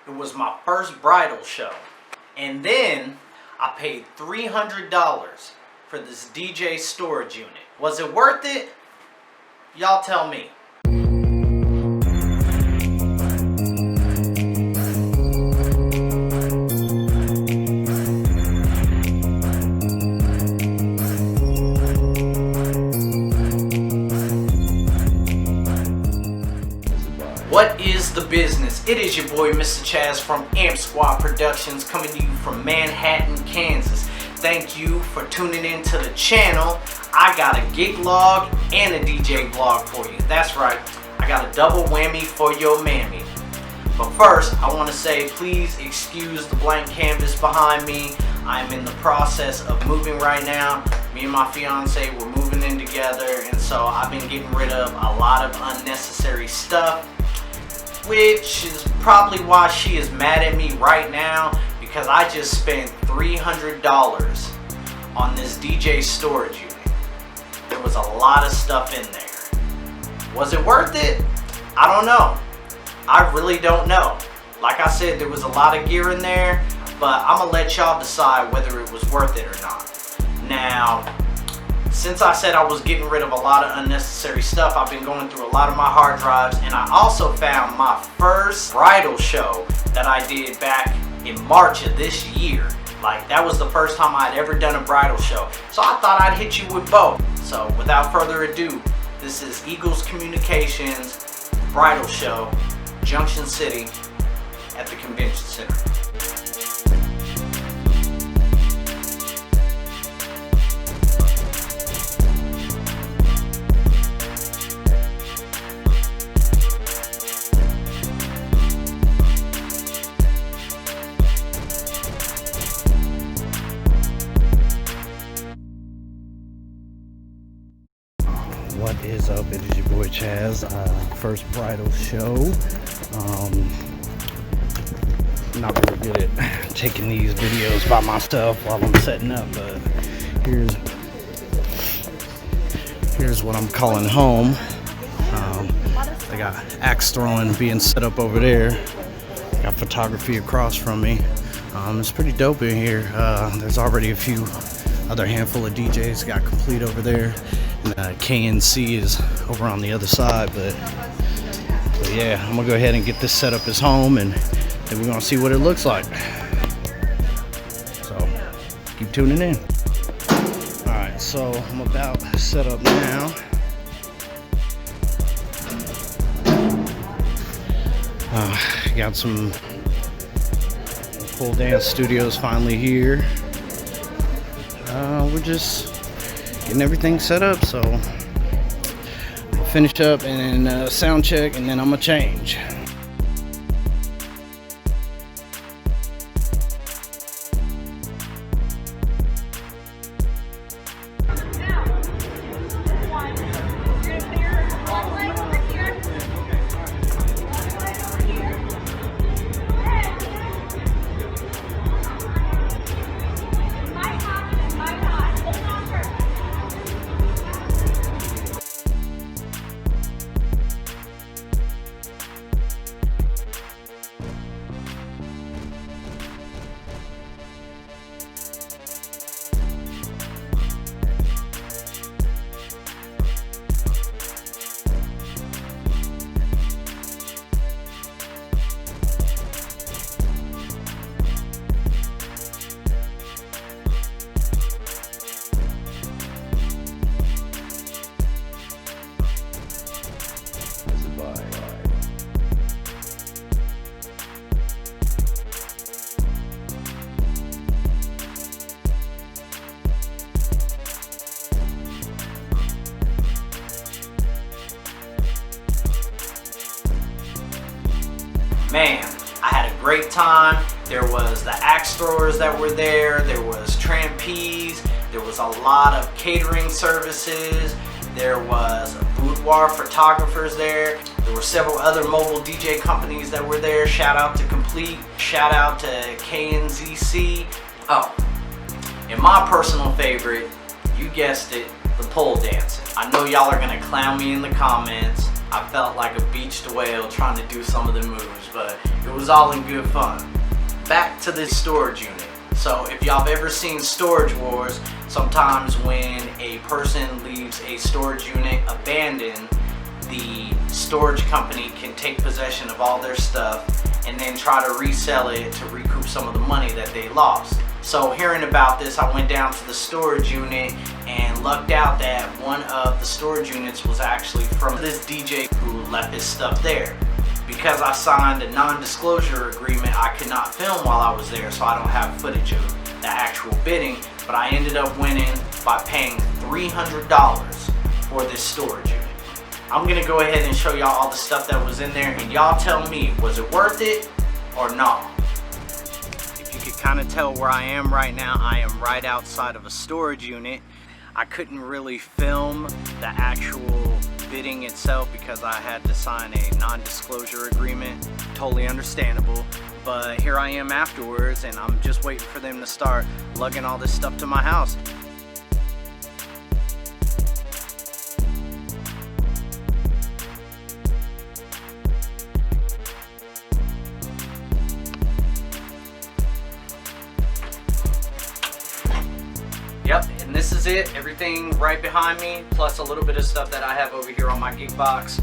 It was my first bridal show. And then I paid $300 for this DJ storage unit. Was it worth it? Y'all tell me. What is the business? It is your boy Mr. Chazz from Amp Squad Productions, coming to you from Manhattan, Kansas. Thank you for tuning in to the channel. I got a GXLUHB and a DJ vlog for you. That's right, I got a double whammy for your mammy. But first, I want to say please excuse the blank canvas behind me. I'm in the process of moving right now. Me and my fiance, we're moving in together, and so I've been getting rid of a lot of unnecessary stuff, which is probably why she is mad at me right now, because I just spent $300 on this DJ storage unit. There was a lot of stuff in there. Was it worth it? I don't know. I really don't know. Like I said, there was a lot of gear in there, but I'm gonna let y'all decide whether it was worth it or not. Now, since I said I was getting rid of a lot of unnecessary stuff, I've been going through a lot of my hard drives, and I also found my first bridal show that I did back in March of this year. Like, that was the first time I'd ever done a bridal show. So I thought I'd hit you with both. So without further ado, this is Eagles Communications bridal show, Junction City at the Convention Center. What is up? It is your boy Chazz. First bridal show. Not very good at taking these videos by myself while I'm setting up, but here's what I'm calling home. I got axe throwing being set up over there. Got photography across from me. It's pretty dope in here. There's already a few other handful of DJs got complete over there. KNC is over on the other side, but yeah, I'm gonna go ahead and get this set up as home, and then we're gonna see what it looks like. So keep tuning in. All right, so I'm about set up now. Got some pole dance studios finally here. We're just getting everything set up, so I'll finish up and then sound check, and then I'm gonna change. Man, I had a great time. There was the axe throwers that were there. There was trapeze. There was a lot of catering services. There was boudoir photographers there. There were several other mobile DJ companies that were there. Shout out to Complete. Shout out to KNZC. Oh, and my personal favorite, you guessed it, the pole dancing. I know y'all are gonna clown me in the comments, I felt like a beached whale trying to do some of the moves, but it was all in good fun. Back to this storage unit. So if y'all have ever seen Storage Wars, sometimes when a person leaves a storage unit abandoned, the storage company can take possession of all their stuff and then try to resell it to recoup some of the money that they lost. So hearing about this, I went down to the storage unit and lucked out that one of the storage units was actually from this DJ who left his stuff there. Because I signed a non-disclosure agreement, I could not film while I was there, so I don't have footage of the actual bidding, but I ended up winning by paying $300 for this storage unit. I'm gonna go ahead and show y'all all the stuff that was in there, and y'all tell me, was it worth it or not? If you could kind of tell where I am right now, I am right outside of a storage unit. I couldn't really film the actual bidding itself because I had to sign a non-disclosure agreement. Totally understandable, but here I am afterwards and I'm just waiting for them to start lugging all this stuff to my house. Yep, and this is it. Everything right behind me, plus a little bit of stuff that I have over here on my gig box.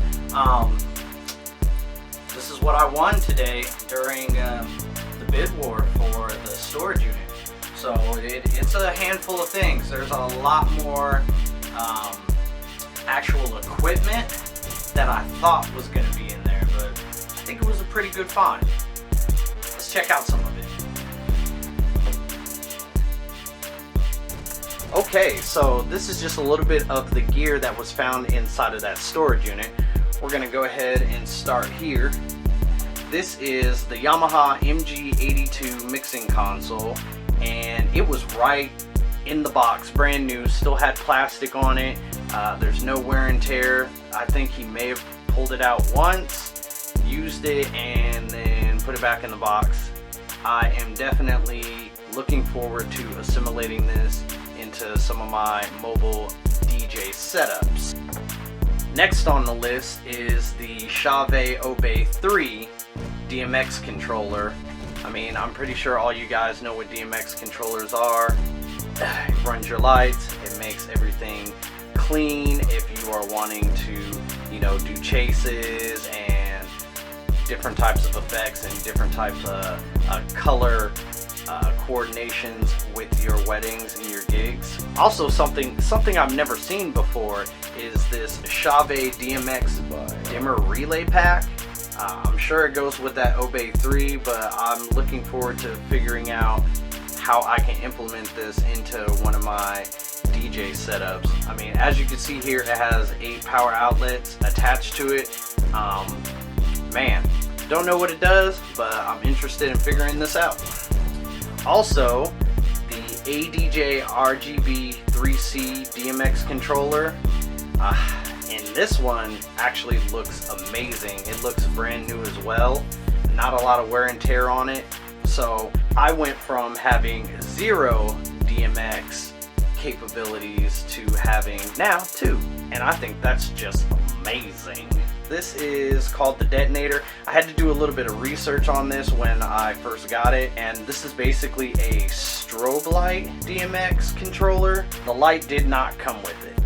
This is what I won today during the bid war for the storage unit. So it's a handful of things. There's a lot more actual equipment that I thought was going to be in there, but I think it was a pretty good find. Let's check out some of it. Okay, so this is just a little bit of the gear that was found inside of that storage unit. We're gonna go ahead and start here. This is the Yamaha MG82 mixing console, and it was right in the box, brand new, still had plastic on it. There's no wear and tear. I think he may have pulled it out once, used it, and then put it back in the box. I am definitely looking forward to assimilating this into some of my mobile DJ setups. Next on the list is the Chauvet DJI 3 DMX controller. I mean, I'm pretty sure all you guys know what DMX controllers are. It runs your lights, it makes everything clean if you are wanting to, you know, do chases and different types of effects and different types of color coordinations with your weddings and your gigs. Also, something I've never seen before is this Chauvet DMX dimmer relay pack. I'm sure it goes with that DJI 3, but I'm looking forward to figuring out how I can implement this into one of my DJ setups. I mean, as you can see here, it has 8 power outlets attached to it. Man, don't know what it does, but I'm interested in figuring this out. Also, the ADJ RGB 3C DMX controller, and this one actually looks amazing. It looks brand new as well, not a lot of wear and tear on it. So I went from having 0 DMX capabilities to having now 2, and I think that's just amazing. This is called the Detonator. I had to do a little bit of research on this when I first got it, and this is basically a strobe light DMX controller. The light did not come with it.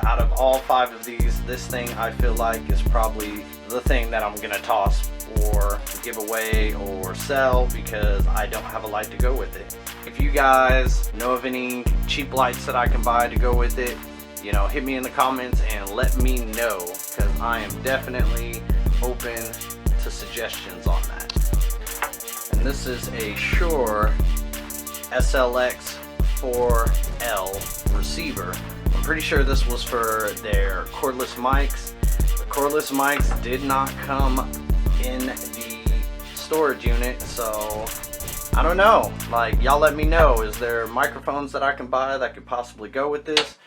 Out of all 5 of these, this thing I feel like is probably the thing that I'm gonna toss or give away or sell because I don't have a light to go with it. If you guys know of any cheap lights that I can buy to go with it, you know, hit me in the comments and let me know, because I am definitely open to suggestions on that. And this is a Shure SLX 4L receiver. I'm pretty sure this was for their cordless mics. The cordless mics did not come in the storage unit, so I don't know. Like, y'all let me know. Is there microphones that I can buy that could possibly go with this?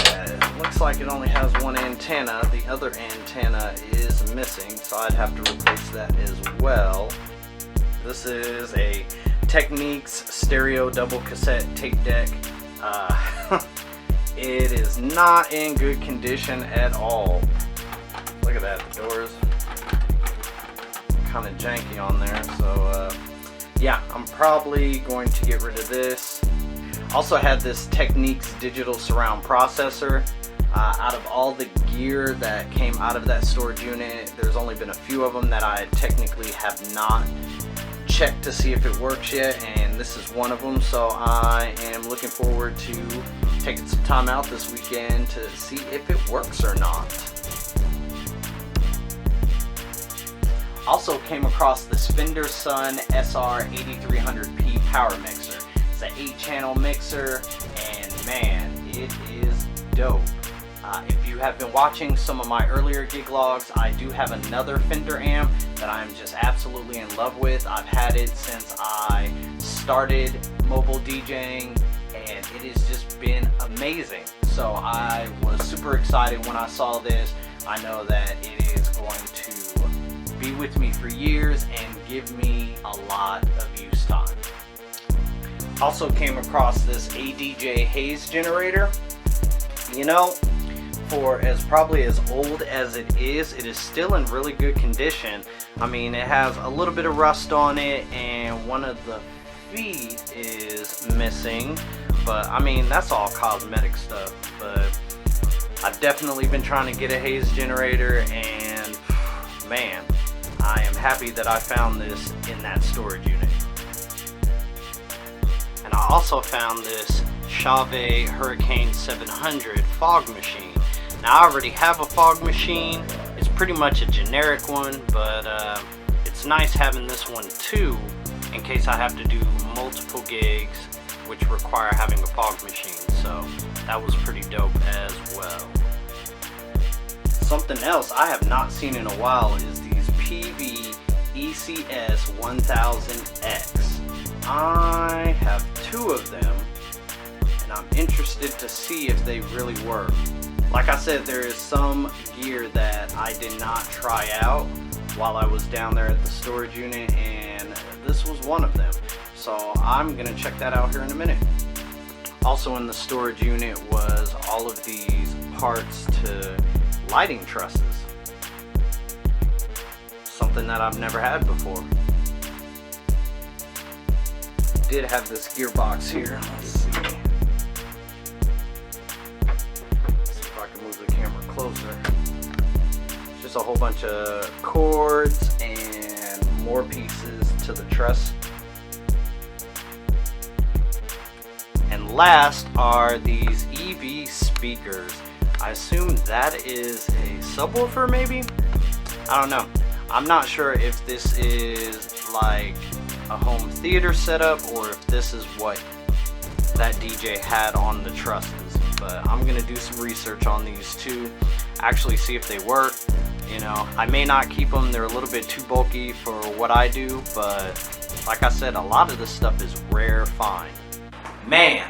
It looks like it only has one antenna. The other antenna is missing, so I'd have to replace that as well. This is a Techniques stereo double cassette tape deck. It is not in good condition at all. Look at that, the doors kind of janky on there. So yeah, I'm probably going to get rid of this. Also had this Techniques digital surround processor. Out of all the gear that came out of that storage unit, there's only been a few of them that I technically have not checked to see if it works yet, and this is one of them. So I am looking forward to taking some time out this weekend to see if it works or not. Also came across this Fender Sun SR8300P power mixer. It's an 8-channel mixer, and man, it is dope. If you have been watching some of my earlier gig logs, I do have another Fender amp that I'm just absolutely in love with. I've had it since I started mobile DJing, and it has just been amazing. So I was super excited when I saw this. I know that it is going to be with me for years and give me a lot of use time. Also came across this ADJ haze generator. You know, for probably as old as it is still in really good condition. I mean, it has a little bit of rust on it, and one of the feet is missing, but I mean, that's all cosmetic stuff. But I've definitely been trying to get a haze generator, and man, I am happy that I found this in that storage unit. And I also found this Chauvet Hurricane 700 fog machine. Now, I already have a fog machine. It's pretty much a generic one, but it's nice having this one too, in case I have to do multiple gigs which require having a fog machine. So that was pretty dope as well. Something else I have not seen in a while is these PV ECS 1000X. I have 2 of them, and I'm interested to see if they really work. Like I said, there is some gear that I did not try out while I was down there at the storage unit, and this was one of them. So I'm gonna check that out here in a minute. Also in the storage unit was all of these parts to lighting trusses. Something that I've never had before. Did have this gearbox here. Let's see. Move the camera closer. Just a whole bunch of cords and more pieces to the truss. And last are these EV speakers. I assume that is a subwoofer maybe? I don't know. I'm not sure if this is like a home theater setup or if this is what that DJ had on the trusses. But I'm gonna do some research on these too, actually see if they work. You know, I may not keep them, they're a little bit too bulky for what I do, but like I said, a lot of this stuff is rare find. Man,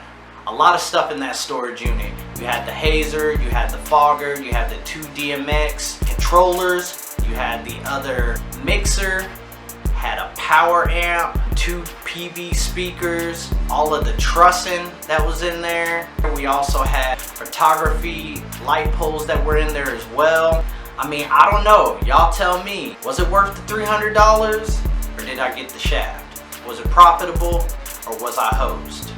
a lot of stuff in that storage unit. You had the hazer, you had the fogger, you had the 2 DMX controllers, you had the other mixer, had a power amp, 2 PV speakers, all of the trussing that was in there. We also had photography light poles that were in there as well. I mean, I don't know, y'all tell me, was it worth the $300 or did I get the shaft? Was it profitable or was I hosed?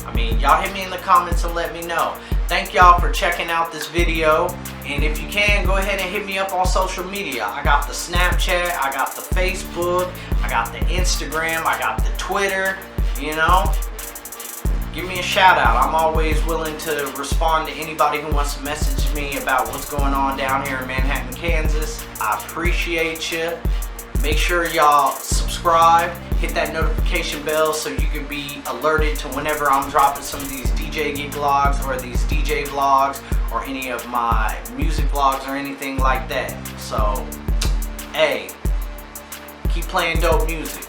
I mean, y'all hit me in the comments and let me know. Thank y'all for checking out this video, and if you can, go ahead and hit me up on social media. I got the Snapchat, I got the Facebook, I got the Instagram, I got the Twitter, you know. Give me a shout out. I'm always willing to respond to anybody who wants to message me about what's going on down here in Manhattan, Kansas. I appreciate you. Make sure y'all subscribe, hit that notification bell so you can be alerted to whenever I'm dropping some of these DJ gig vlogs or these DJ vlogs or any of my music vlogs or anything like that. So, hey, keep playing dope music.